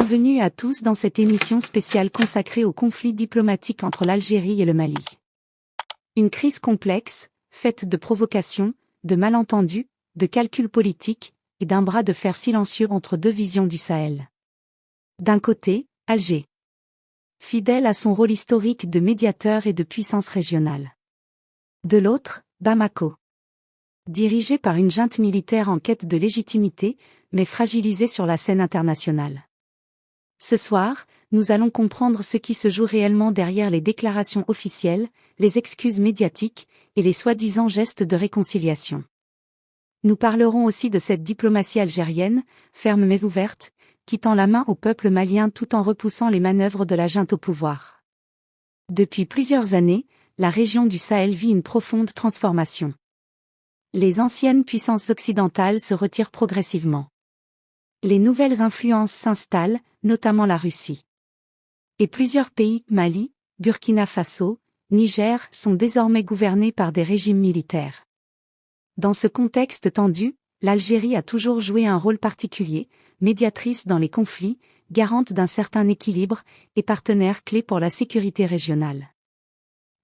Bienvenue à tous dans cette émission spéciale consacrée au conflit diplomatique entre l'Algérie et le Mali. Une crise complexe, faite de provocations, de malentendus, de calculs politiques, et d'un bras de fer silencieux entre deux visions du Sahel. D'un côté, Alger. Fidèle à son rôle historique de médiateur et de puissance régionale. De l'autre, Bamako. Dirigé par une junte militaire en quête de légitimité, mais fragilisée sur la scène internationale. Ce soir, nous allons comprendre ce qui se joue réellement derrière les déclarations officielles, les excuses médiatiques, et les soi-disant gestes de réconciliation. Nous parlerons aussi de cette diplomatie algérienne, ferme mais ouverte, qui tend la main au peuple malien tout en repoussant les manœuvres de la junte au pouvoir. Depuis plusieurs années, la région du Sahel vit une profonde transformation. Les anciennes puissances occidentales se retirent progressivement. Les nouvelles influences s'installent, notamment la Russie. Et plusieurs pays, Mali, Burkina Faso, Niger, sont désormais gouvernés par des régimes militaires. Dans ce contexte tendu, l'Algérie a toujours joué un rôle particulier, médiatrice dans les conflits, garante d'un certain équilibre, et partenaire clé pour la sécurité régionale.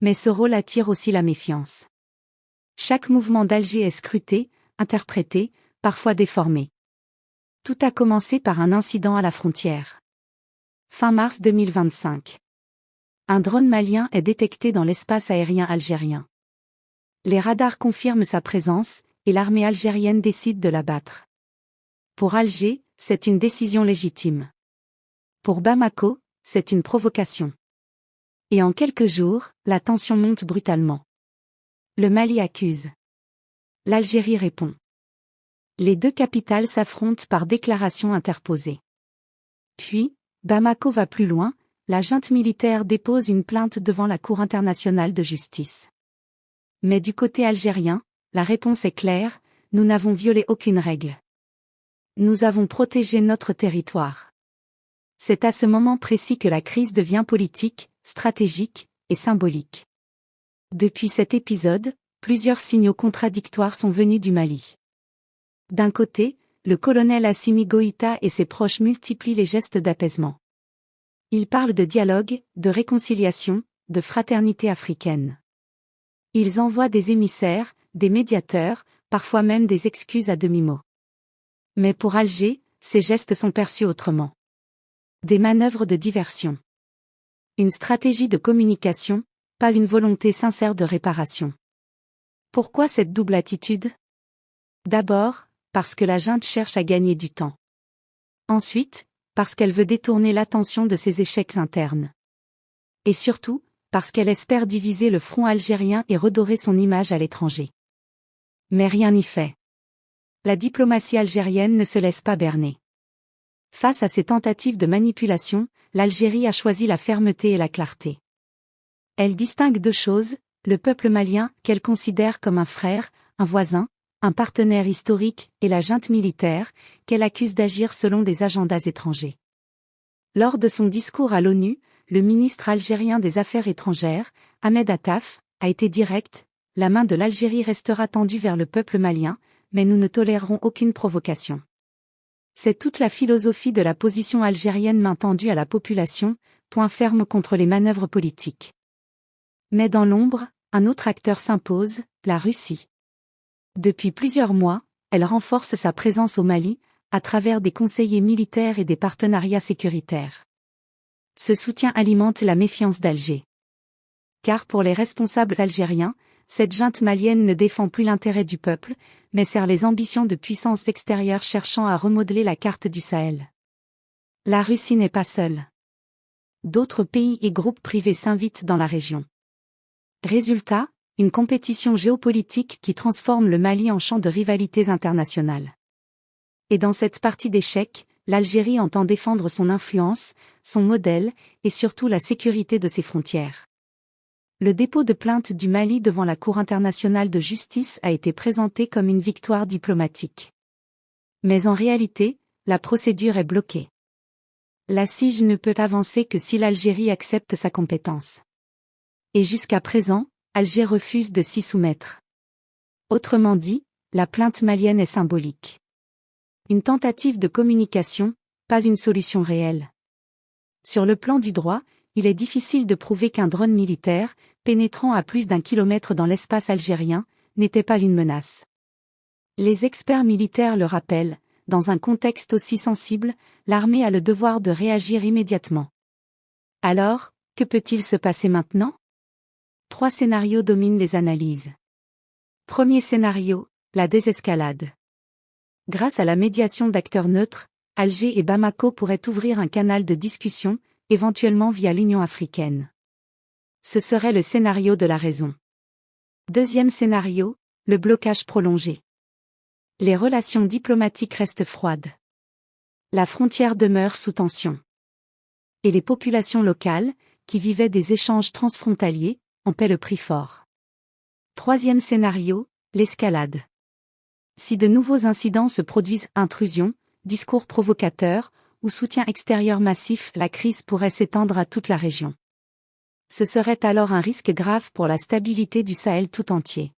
Mais ce rôle attire aussi la méfiance. Chaque mouvement d'Alger est scruté, interprété, parfois déformé. Tout a commencé par un incident à la frontière. Fin mars 2025. Un drone malien est détecté dans l'espace aérien algérien. Les radars confirment sa présence, et l'armée algérienne décide de l'abattre. Pour Alger, c'est une décision légitime. Pour Bamako, c'est une provocation. Et en quelques jours, la tension monte brutalement. Le Mali accuse. L'Algérie répond. Les deux capitales s'affrontent par déclaration interposée. Puis, Bamako va plus loin, la junte militaire dépose une plainte devant la Cour internationale de justice. Mais du côté algérien, la réponse est claire, nous n'avons violé aucune règle. Nous avons protégé notre territoire. C'est à ce moment précis que la crise devient politique, stratégique et symbolique. Depuis cet épisode, plusieurs signaux contradictoires sont venus du Mali. D'un côté, le colonel Assimi Goïta et ses proches multiplient les gestes d'apaisement. Ils parlent de dialogue, de réconciliation, de fraternité africaine. Ils envoient des émissaires, des médiateurs, parfois même des excuses à demi-mot. Mais pour Alger, ces gestes sont perçus autrement. Des manœuvres de diversion. Une stratégie de communication, pas une volonté sincère de réparation. Pourquoi cette double attitude ? D'abord, parce que la junte cherche à gagner du temps. Ensuite, parce qu'elle veut détourner l'attention de ses échecs internes. Et surtout, parce qu'elle espère diviser le front algérien et redorer son image à l'étranger. Mais rien n'y fait. La diplomatie algérienne ne se laisse pas berner. Face à ces tentatives de manipulation, l'Algérie a choisi la fermeté et la clarté. Elle distingue deux choses, le peuple malien, qu'elle considère comme un frère, un voisin, un partenaire historique, et la junte militaire, qu'elle accuse d'agir selon des agendas étrangers. Lors de son discours à l'ONU, le ministre algérien des Affaires étrangères, Ahmed Attaf, a été direct, la main de l'Algérie restera tendue vers le peuple malien, mais nous ne tolérerons aucune provocation. C'est toute la philosophie de la position algérienne main tendue à la population, point ferme contre les manœuvres politiques. Mais dans l'ombre, un autre acteur s'impose, la Russie. Depuis plusieurs mois, elle renforce sa présence au Mali, à travers des conseillers militaires et des partenariats sécuritaires. Ce soutien alimente la méfiance d'Alger. Car pour les responsables algériens, cette junte malienne ne défend plus l'intérêt du peuple, mais sert les ambitions de puissances extérieures cherchant à remodeler la carte du Sahel. La Russie n'est pas seule. D'autres pays et groupes privés s'invitent dans la région. Résultat, une compétition géopolitique qui transforme le Mali en champ de rivalités internationales. Et dans cette partie d'échecs, l'Algérie entend défendre son influence, son modèle, et surtout la sécurité de ses frontières. Le dépôt de plainte du Mali devant la Cour internationale de justice a été présenté comme une victoire diplomatique. Mais en réalité, la procédure est bloquée. La CIJ ne peut avancer que si l'Algérie accepte sa compétence. Et jusqu'à présent, Alger refuse de s'y soumettre. Autrement dit, la plainte malienne est symbolique. Une tentative de communication, pas une solution réelle. Sur le plan du droit, il est difficile de prouver qu'un drone militaire, pénétrant à plus d'1 kilomètre dans l'espace algérien, n'était pas une menace. Les experts militaires le rappellent, dans un contexte aussi sensible, l'armée a le devoir de réagir immédiatement. Alors, que peut-il se passer maintenant? 3 scénarios dominent les analyses. Premier scénario, la désescalade. Grâce à la médiation d'acteurs neutres, Alger et Bamako pourraient ouvrir un canal de discussion, éventuellement via l'Union africaine. Ce serait le scénario de la raison. Deuxième scénario, le blocage prolongé. Les relations diplomatiques restent froides. La frontière demeure sous tension. Et les populations locales, qui vivaient des échanges transfrontaliers, en paient le prix fort. Troisième scénario, l'escalade. Si de nouveaux incidents se produisent, intrusion, discours provocateurs, ou soutien extérieur massif, la crise pourrait s'étendre à toute la région. Ce serait alors un risque grave pour la stabilité du Sahel tout entier.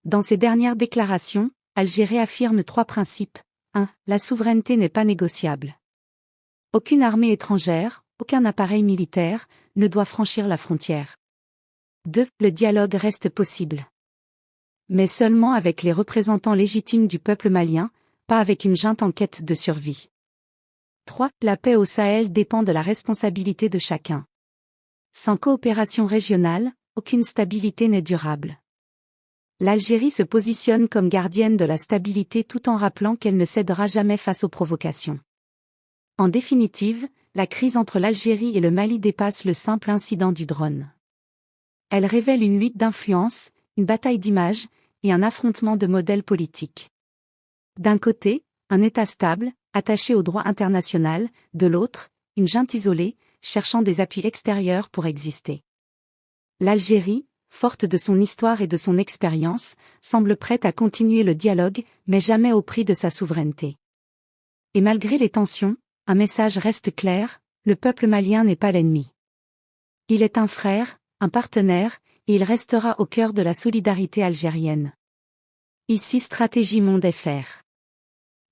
Dans ses dernières déclarations, Alger réaffirme 3 principes. 1. La souveraineté n'est pas négociable. Aucune armée étrangère, aucun appareil militaire, ne doit franchir la frontière. 2. Le dialogue reste possible. Mais seulement avec les représentants légitimes du peuple malien, pas avec une junte en quête de survie. 3. La paix au Sahel dépend de la responsabilité de chacun. Sans coopération régionale, aucune stabilité n'est durable. L'Algérie se positionne comme gardienne de la stabilité tout en rappelant qu'elle ne cédera jamais face aux provocations. En définitive, la crise entre l'Algérie et le Mali dépasse le simple incident du drone. Elle révèle une lutte d'influence, une bataille d'images, et un affrontement de modèles politiques. D'un côté, un État stable, attaché au droit international, de l'autre, une junte isolée, cherchant des appuis extérieurs pour exister. L'Algérie, forte de son histoire et de son expérience, semble prête à continuer le dialogue, mais jamais au prix de sa souveraineté. Et malgré les tensions, un message reste clair, le peuple malien n'est pas l'ennemi. Il est un frère, un partenaire, et il restera au cœur de la solidarité algérienne. Ici Stratégie Monde FR.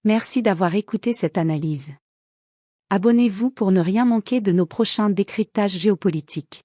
Merci d'avoir écouté cette analyse. Abonnez-vous pour ne rien manquer de nos prochains décryptages géopolitiques.